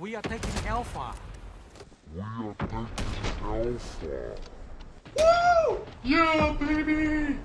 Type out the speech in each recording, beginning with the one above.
We are taking Alpha. We are taking Alpha. Woo! Yeah, baby!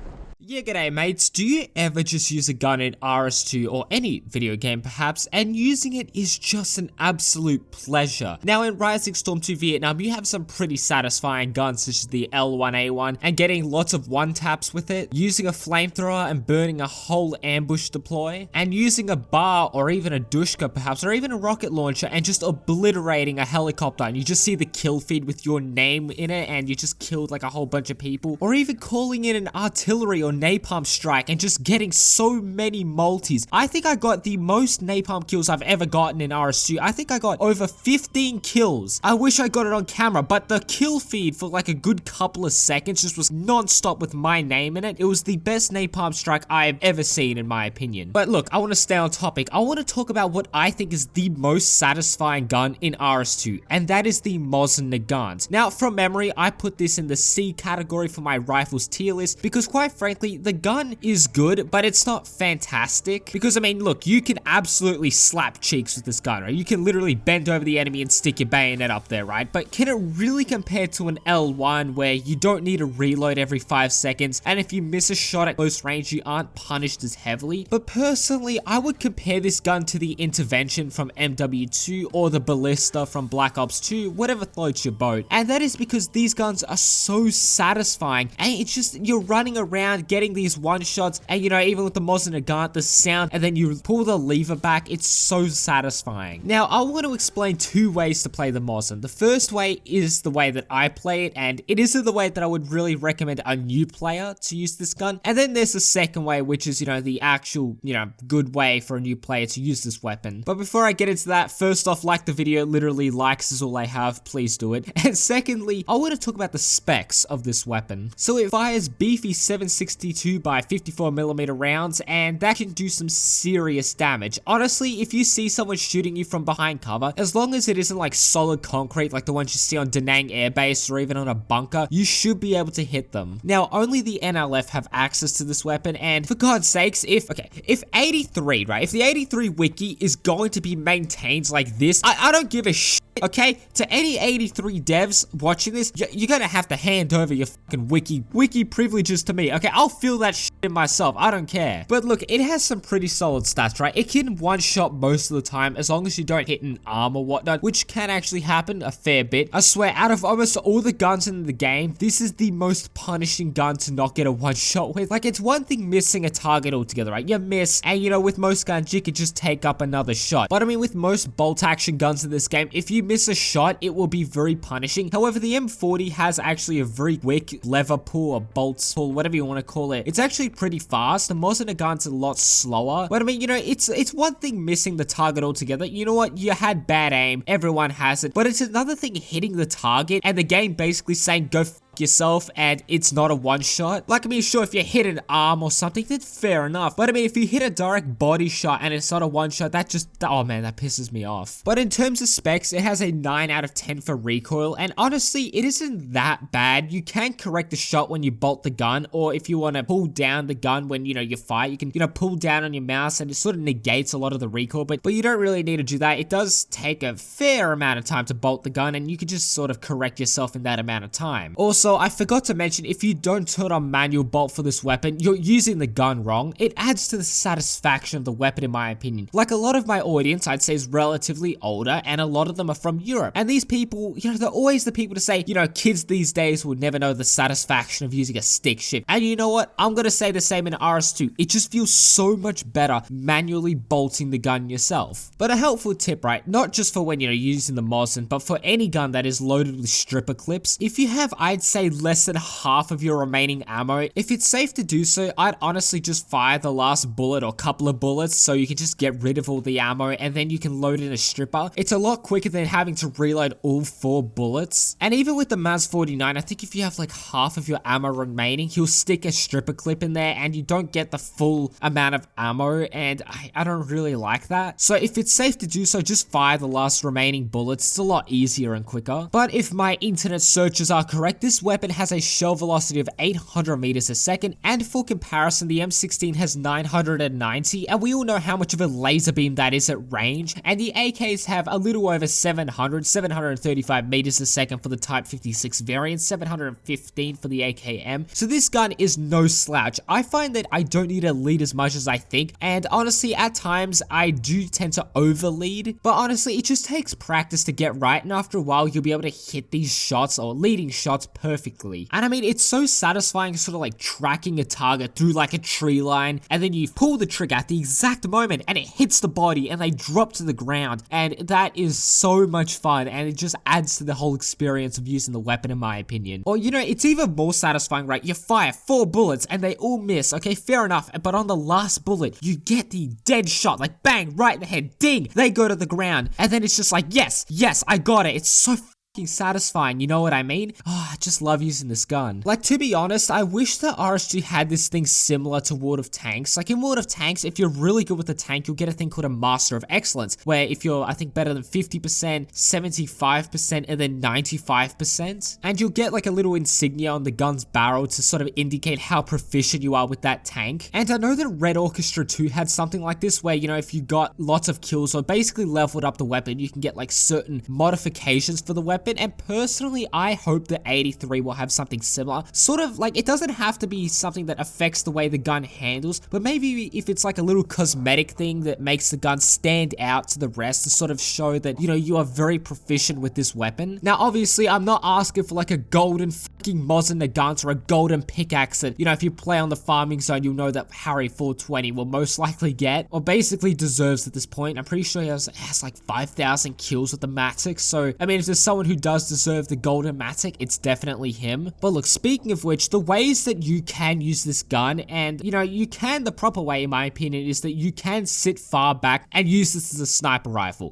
Yeah, g'day mates. Do you ever just use a gun in RS2 or any video game perhaps, and using it is just an absolute pleasure? Now in Rising Storm 2 Vietnam, you have some pretty satisfying guns such as the L1A1 and getting lots of one-taps with it, using a flamethrower and burning a whole ambush deploy, and using a bar or even a Dushka perhaps, or even a rocket launcher and just obliterating a helicopter, and you just see the kill feed with your name in it and you just killed like a whole bunch of people, or even calling in an artillery or napalm strike and just getting so many multis. I think I got the most napalm kills I've ever gotten in RS2. I think I got over 15 kills. I wish I got it on camera, but the kill feed for like a good couple of seconds just was non-stop with my name in it. It was the best napalm strike I've ever seen in my opinion. But look, I want to stay on topic. I want to talk about what I think is the most satisfying gun in RS2, and that is the Mosin Nagant. Now from memory, I put this in the C category for my rifles tier list because quite frankly, the gun is good, but it's not fantastic. Because I mean, look, you can absolutely slap cheeks with this gun, right? You can literally bend over the enemy and stick your bayonet up there, right? But can it really compare to an L1 where you don't need to reload every 5 seconds, and if you miss a shot at close range, you aren't punished as heavily? But personally, I would compare this gun to the Intervention from MW2 or the Ballista from Black Ops 2, whatever floats your boat. And that is because these guns are so satisfying, and it's just, you're running around getting these one shots, and you know, even with the Mosin Nagant, the sound, and then you pull the lever back, it's so satisfying. Now, I want to explain two ways to play the Mosin. The first way is the way that I play it, and it isn't the way that I would really recommend a new player to use this gun. And then there's the second way, which is, you know, the actual, you know, good way for a new player to use this weapon. But before I get into that, first off, like the video, literally likes is all I have, please do it. And secondly, I want to talk about the specs of this weapon. So it fires beefy 762 by 54mm rounds, and that can do some serious damage. Honestly, if you see someone shooting you from behind cover, as long as it isn't like solid concrete like the ones you see on Da Nang Air Base or even on a bunker, you should be able to hit them. Now, only the NLF have access to this weapon, and for God's sakes, if 83, right, if the 83 wiki is going to be maintained like this, I don't give a shit. Okay, to any 83 devs watching this, you're gonna have to hand over your fucking wiki privileges to me. Okay, I'll feel that shit in myself. I don't care. But look, it has some pretty solid stats, right? It can one-shot most of the time as long as you don't hit an arm or whatnot, which can actually happen a fair bit. I swear, out of almost all the guns in the game, this is the most punishing gun to not get a one-shot with. Like, it's one thing missing a target altogether, right? You miss, and you know, with most guns, you could just take up another shot. But I mean, with most bolt-action guns in this game, if you miss a shot, it will be very punishing. However, the M40 has actually a very quick lever pull or bolt pull, whatever you want to call it. It's actually pretty fast. The Mosin Nagant's a lot slower. But I mean, you know, it's one thing missing the target altogether. You know what? You had bad aim. Everyone has it. But it's another thing hitting the target and the game basically saying, go yourself, and it's not a one shot. Like, I mean, sure, if you hit an arm or something, then fair enough. But I mean, if you hit a direct body shot and it's not a one shot, that just, oh man, that pisses me off. But in terms of specs, it has a 9 out of 10 for recoil, and honestly, it isn't that bad. You can correct the shot when you bolt the gun, or if you want to pull down the gun when, you know, you fire, you can, you know, pull down on your mouse and it sort of negates a lot of the recoil, but you don't really need to do that. It does take a fair amount of time to bolt the gun, and you can just sort of correct yourself in that amount of time. Also, I forgot to mention, if you don't turn on manual bolt for this weapon, you're using the gun wrong. It adds to the satisfaction of the weapon in my opinion. Like, a lot of my audience, I'd say, is relatively older, and a lot of them are from Europe. And these people, you know, they're always the people to say, you know, kids these days will never know the satisfaction of using a stick shift. And you know what? I'm gonna say the same in RS2. It just feels so much better manually bolting the gun yourself. But a helpful tip, right? Not just for when you're using the Mosin, but for any gun that is loaded with stripper clips. If you have, I'd say, less than half of your remaining ammo, if it's safe to do so, I'd honestly just fire the last bullet or couple of bullets so you can just get rid of all the ammo, and then you can load in a stripper. It's a lot quicker than having to reload all 4 bullets. And even with the Maz 49, I think if you have like half of your ammo remaining, he'll stick a stripper clip in there and you don't get the full amount of ammo, and I don't really like that. So if it's safe to do so, just fire the last remaining bullets. It's a lot easier and quicker. But if my internet searches are correct, this weapon has a shell velocity of 800 meters a second, and for comparison, the M16 has 990, and we all know how much of a laser beam that is at range, and the AKs have a little over 735 meters a second for the Type 56 variant, 715 for the AKM, so this gun is no slouch. I find that I don't need to lead as much as I think, and honestly, at times, I do tend to overlead, but honestly, it just takes practice to get right, and after a while, you'll be able to hit these shots or leading shots perfectly. And I mean, it's so satisfying sort of like tracking a target through like a tree line, and then you pull the trigger at the exact moment, and it hits the body, and they drop to the ground, and that is so much fun, and it just adds to the whole experience of using the weapon, in my opinion. Or, you know, it's even more satisfying, right? You fire 4 bullets, and they all miss, okay, fair enough, but on the last bullet, you get the dead shot, like bang, right in the head, ding, they go to the ground, and then it's just like, yes, I got it. It's so satisfying, you know what I mean? Oh, I just love using this gun. Like, to be honest, I wish the RS2 had this thing similar to World of Tanks. Like, in World of Tanks, if you're really good with the tank, you'll get a thing called a Master of Excellence, where if you're, I think, better than 50%, 75%, and then 95%, and you'll get like a little insignia on the gun's barrel to sort of indicate how proficient you are with that tank. And I know that Red Orchestra 2 had something like this, where, you know, if you got lots of kills or basically leveled up the weapon, you can get like certain modifications for the weapon. And personally, I hope the 83 will have something similar. Sort of like, it doesn't have to be something that affects the way the gun handles, but maybe if it's like a little cosmetic thing that makes the gun stand out to the rest to sort of show that, you know, you are very proficient with this weapon. Now, obviously, I'm not asking for like a golden fucking Mosin Nagant or a golden pickaxe that, you know, if you play on the farming zone, you'll know that Harry 420 will most likely get, or basically deserves at this point. I'm pretty sure he has like 5,000 kills with the Matic, so, I mean, if there's someone who does deserve the golden Matic, it's definitely him. But look, speaking of which, the ways that you can use this gun, and you know, you can, the proper way in my opinion, is that you can sit far back and use this as a sniper rifle.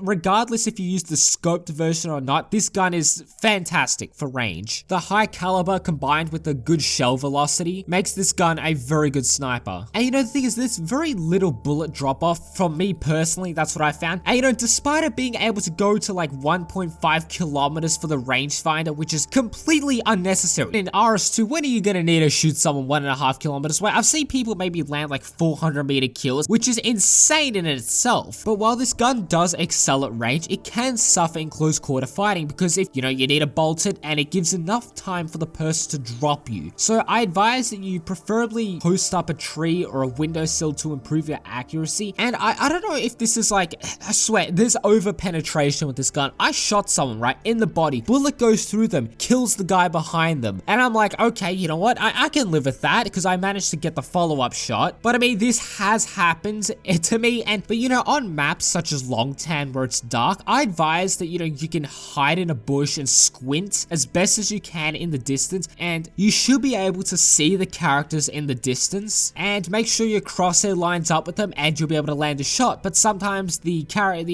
Regardless if you use the scoped version or not, this gun is fantastic for range. The high caliber combined with the good shell velocity makes this gun a very good sniper. And you know, the thing is, there's very little bullet drop off from me personally, that's what I found. And you know, despite it being able to go to like 1.5 kilometers for the rangefinder, which is completely unnecessary. In RS2, when are you gonna need to shoot someone 1.5 kilometers away? I've seen people maybe land like 400-meter kills, which is insane in itself. But while this gun does excel at range, it can suffer in close quarter fighting because if, you know, you need to bolt it and it gives enough time for the person to drop you. So I advise that you preferably post up a tree or a windowsill to improve your accuracy. And I don't know if this is like, I swear, there's over penetration with this gun. I shot someone, right, in the body, bullet goes through them, kills the guy behind them, and I'm like, okay, you know what, I can live with that because I managed to get the follow-up shot. But I mean, this has happened to me, but you know, on maps such as Longtan where it's dark, I advise that, you know, you can hide in a bush and squint as best as you can in the distance, and you should be able to see the characters in the distance, and make sure your crosshair lines up with them and you'll be able to land a shot. But sometimes the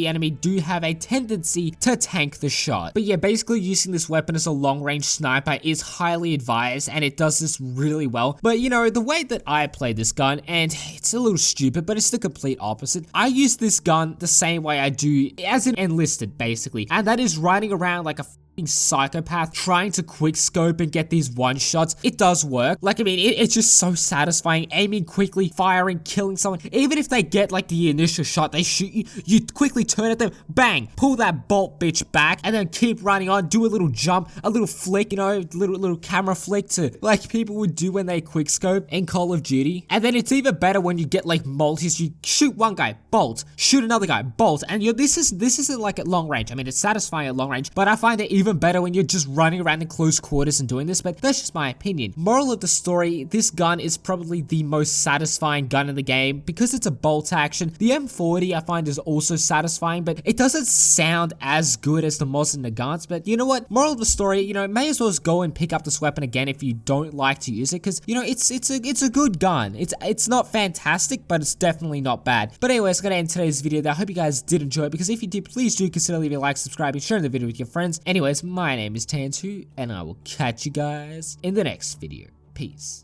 enemy do have a tendency to tank the shot. But yeah, basically using this weapon as a long-range sniper is highly advised, and it does this really well. But you know, the way that I play this gun, and it's a little stupid, but it's the complete opposite. I use this gun the same way I do as an enlisted, basically, and that is riding around like a psychopath trying to quick scope and get these one shots. It does work. Like, I mean, it's just so satisfying, aiming quickly, firing, killing someone. Even if they get like the initial shot, they shoot you, you quickly turn at them, bang, pull that bolt bitch back, and then keep running on, do a little jump, a little flick, you know, little camera flick to like people would do when they quick scope in Call of Duty. And then it's even better when you get like multis. You shoot one guy, bolt, shoot another guy, bolt, and this isn't like at long range. I mean, it's satisfying at long range, but I find it even better when you're just running around in close quarters and doing this, but that's just my opinion. Moral of the story, this gun is probably the most satisfying gun in the game because it's a bolt action. The M40 I find is also satisfying, but it doesn't sound as good as the Mosin Nagant. But you know what? Moral of the story, you know, may as well just go and pick up this weapon again if you don't like to use it, because you know, it's a good gun. It's not fantastic, but it's definitely not bad. But anyways, I'm gonna end today's video there. I hope you guys did enjoy it, because if you did, please do consider leaving a like, subscribing, sharing the video with your friends. Anyways, my name is Tantu, and I will catch you guys in the next video. Peace.